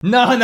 No.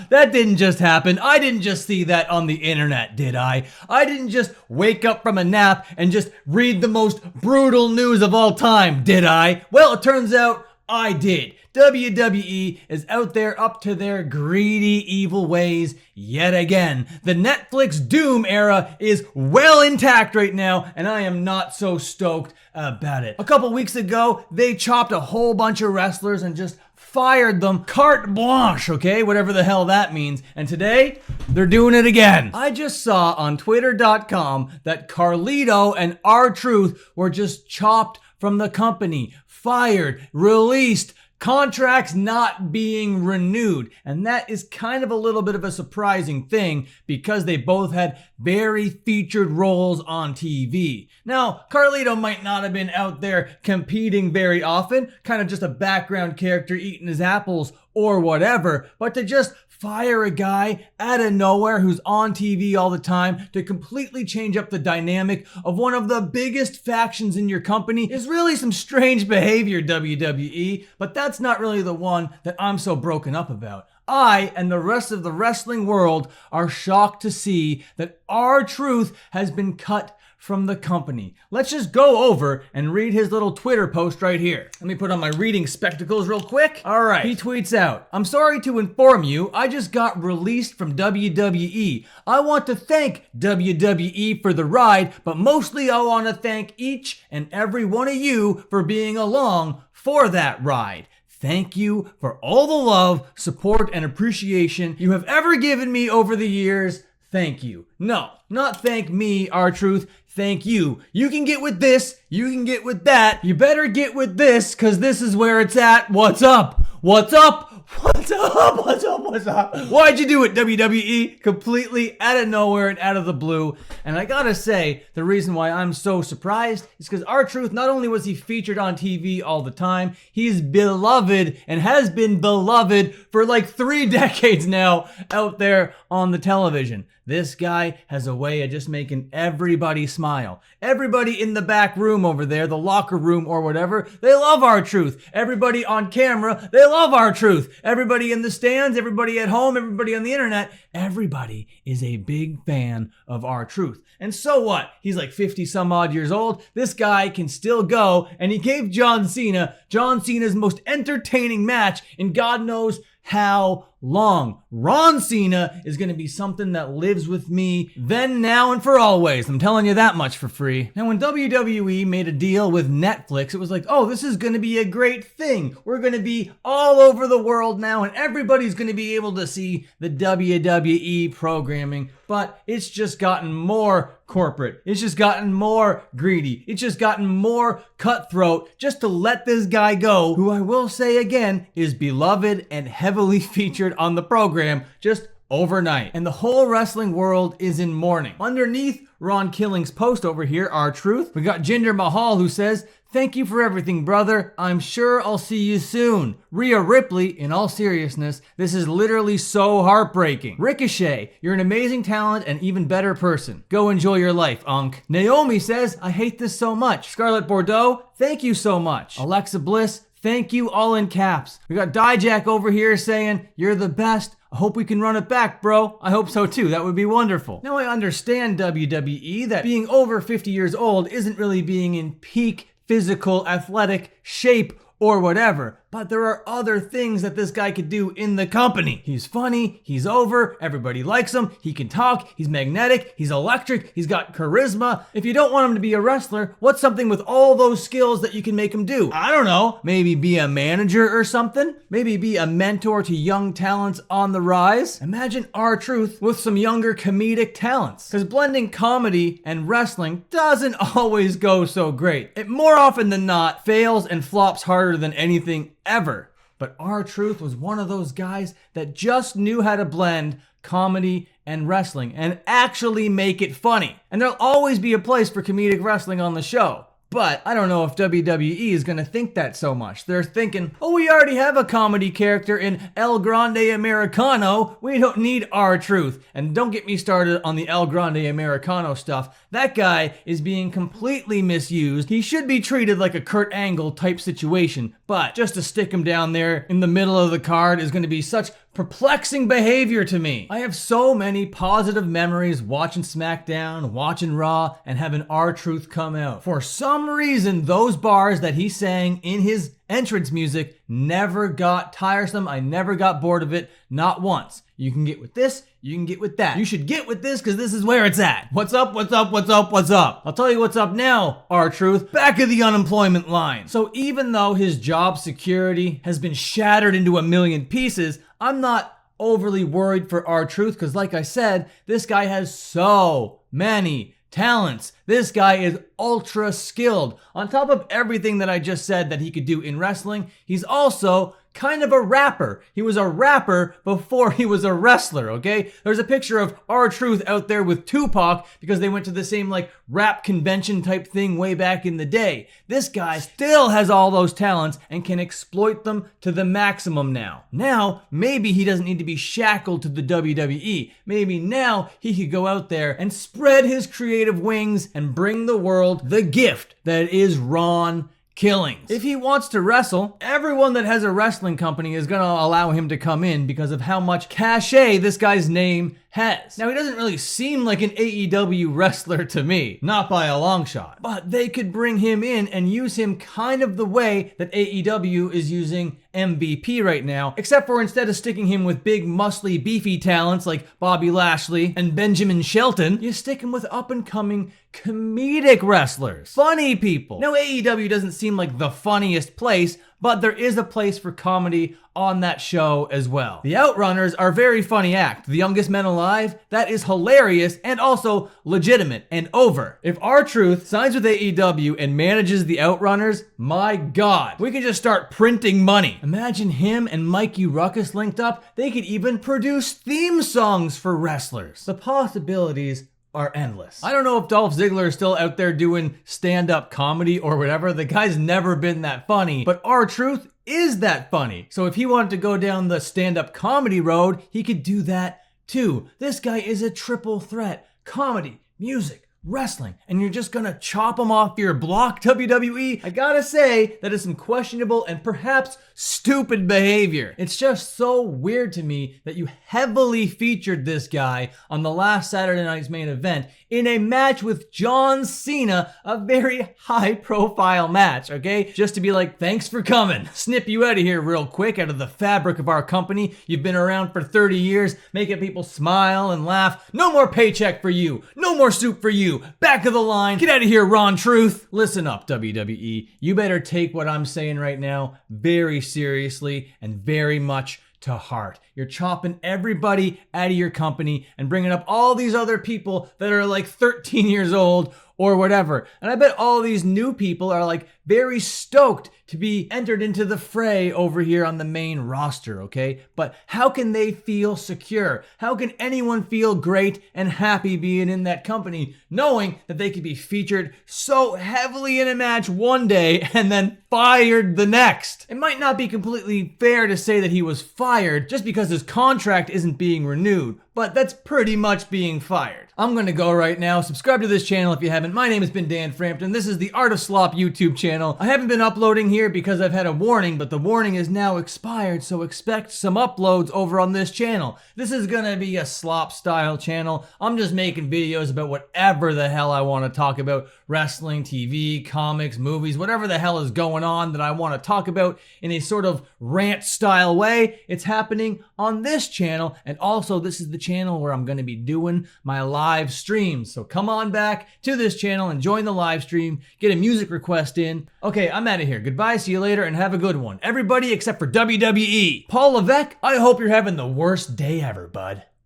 That didn't just happen. I didn't just see that on the internet, did I? I didn't just wake up from a nap and just read the most brutal news of all time, did I? Well, it turns out I did. WWE is out there up to their greedy, evil ways yet again. The Netflix Doom era is well intact right now, and I am not so stoked about it. A couple weeks ago, they chopped a whole bunch of wrestlers and just fired them carte blanche, okay? Whatever the hell that means. And today, they're doing it again. I just saw on Twitter.com that Carlito and R-Truth were just chopped from the company, fired, released, contracts not being renewed. And that is kind of a little bit of a surprising thing because they both had very featured roles on TV. Now, Carlito might not have been out there competing very often, kind of just a background character eating his apples or whatever, but to just fire a guy out of nowhere who's on TV all the time to completely change up the dynamic of one of the biggest factions in your company is really some strange behavior, WWE, but that's not really the one that I'm so broken up about. I and the rest of the wrestling world are shocked to see that R-Truth has been cut from the company. Let's just go over and read his little Twitter post right here. Let me put on my reading spectacles real quick. All right, he tweets out, "I'm sorry to inform you, I just got released from WWE. I want to thank WWE for the ride, but mostly I want to thank each and every one of you for being along for that ride. Thank you for all the love, support, and appreciation you have ever given me over the years. Thank you." No, not thank me, R-Truth. Thank you. You can get with this. You can get with that. You better get with this, because this is where it's at. What's up? What's up? What's up? What's up? What's up? Why'd you do it, WWE? Completely out of nowhere and out of the blue. And I gotta say, the reason why I'm so surprised is because R-Truth, not only was he featured on TV all the time, he's beloved and has been beloved for like 3 decades now out there on the television. This guy has a way of just making everybody smile. Everybody in the back room over there, the locker room or whatever, they love R-Truth. Everybody on camera, they love R-Truth. Everybody in the stands, everybody at home, everybody on the internet, everybody is a big fan of R-Truth. And so what? He's like 50 some odd years old. This guy can still go, and he gave John Cena's most entertaining match in God knows how long. Ron Cena is going to be something that lives with me then, now, and for always. I'm telling you that much for free. Now, when WWE made a deal with Netflix, it was like, oh, this is going to be a great thing. We're going to be all over the world now, and everybody's going to be able to see the WWE programming. But it's just gotten more corporate. It's just gotten more greedy. It's just gotten more cutthroat just to let this guy go, who I will say again is beloved and heavily featured on the program just overnight. And the whole wrestling world is in mourning. Underneath Ron Killing's post over here, R-Truth, we got Jinder Mahal who says, "Thank you for everything, brother. I'm sure I'll see you soon." Rhea Ripley, in all seriousness, this is literally so heartbreaking. Ricochet, you're an amazing talent and even better person. Go enjoy your life, Unk. Naomi says, "I hate this so much." Scarlett Bordeaux, thank you so much. Alexa Bliss, thank you, all in caps. We got Dijak over here saying, "You're the best. I hope we can run it back, bro." I hope so too. That would be wonderful. Now I understand WWE that being over 50 years old isn't really being in peak physical, athletic shape or whatever. But there are other things that this guy could do in the company. He's funny, he's over, everybody likes him, he can talk, he's magnetic, he's electric, he's got charisma. If you don't want him to be a wrestler, what's something with all those skills that you can make him do? I don't know, maybe be a manager or something? Maybe be a mentor to young talents on the rise? Imagine R-Truth with some younger comedic talents. Because blending comedy and wrestling doesn't always go so great. It more often than not fails and flops harder than anything ever. But R-Truth was one of those guys that just knew how to blend comedy and wrestling and actually make it funny. And there'll always be a place for comedic wrestling on the show. But I don't know if WWE is gonna think that so much. They're thinking, oh, we already have a comedy character in El Grande Americano. We don't need R-Truth. And don't get me started on the El Grande Americano stuff. That guy is being completely misused. He should be treated like a Kurt Angle type situation. But just to stick him down there in the middle of the card is gonna be such perplexing behavior to me. I have so many positive memories watching SmackDown, watching Raw, and having R-Truth come out. For some reason, those bars that he sang in his entrance music never got tiresome. I never got bored of it, not once. You can get with this, you can get with that. You should get with this because this is where it's at. What's up, what's up, what's up, what's up? I'll tell you what's up now, R-Truth. Back of the unemployment line. So even though his job security has been shattered into a million pieces, I'm not overly worried for R-Truth because like I said, this guy has so many talents. This guy is ultra skilled. On top of everything that I just said that he could do in wrestling, he's also kind of a rapper. He was a rapper before he was a wrestler, okay? There's a picture of R-Truth out there with Tupac because they went to the same like rap convention type thing way back in the day. This guy still has all those talents and can exploit them to the maximum now. Now, maybe he doesn't need to be shackled to the WWE. Maybe now he could go out there and spread his creative wings and bring the world the gift that is Ron Killings. If he wants to wrestle, everyone that has a wrestling company is gonna allow him to come in because of how much cachet this guy's name has. Now, he doesn't really seem like an AEW wrestler to me, not by a long shot, but they could bring him in and use him kind of the way that AEW is using MVP right now, except for instead of sticking him with big, muscly, beefy talents like Bobby Lashley and Benjamin Shelton, you stick him with up-and-coming comedic wrestlers. Funny people. Now, AEW doesn't seem like the funniest place, but there is a place for comedy on that show as well. The Outrunners are a very funny act. The Youngest Men Alive, that is hilarious and also legitimate and over. If R-Truth signs with AEW and manages the Outrunners, my God, we could just start printing money. Imagine him and Mikey Ruckus linked up. They could even produce theme songs for wrestlers. The possibilities are endless. I don't know if Dolph Ziggler is still out there doing stand-up comedy or whatever. The guy's never been that funny, but R-Truth is that funny. So if he wanted to go down the stand-up comedy road, he could do that too. This guy is a triple threat. Comedy, music, wrestling, and you're just gonna chop him off your block, WWE? I gotta say, that is some questionable and perhaps stupid behavior. It's just so weird to me that you heavily featured this guy on the last Saturday night's main event in a match with John Cena, a very high-profile match, okay? Just to be like, thanks for coming. Snip you out of here real quick, out of the fabric of our company. You've been around for 30 years, making people smile and laugh. No more paycheck for you. No more soup for you. Back of the line. Get out of here, Ron Truth. Listen up, WWE. You better take what I'm saying right now very seriously and very much to heart. You're chopping everybody out of your company and bringing up all these other people that are like 13 years old or whatever. And I bet all these new people are like very stoked to be entered into the fray over here on the main roster, okay? But how can they feel secure? How can anyone feel great and happy being in that company, knowing that they could be featured so heavily in a match one day and then fired the next? It might not be completely fair to say that he was fired just because his contract isn't being renewed, but that's pretty much being fired. I'm gonna go right now. Subscribe to this channel if you haven't. My name has been Dan Frampton. This is the Art of Slop YouTube channel. I haven't been uploading here because I've had a warning, but the warning is now expired, so expect some uploads over on this channel. This is gonna be a slop style channel. I'm just making videos about whatever the hell I want to talk about. Wrestling, TV, comics, movies, whatever the hell is going on that I want to talk about in a sort of rant style way. It's happening on this channel, and also this is the channel where I'm going to be doing my live streams. So come on back to this channel and join the live stream, get a music request in. Okay, I'm out of here. Goodbye, see you later, and have a good one. Everybody except for WWE. Paul Levesque, I hope you're having the worst day ever, bud.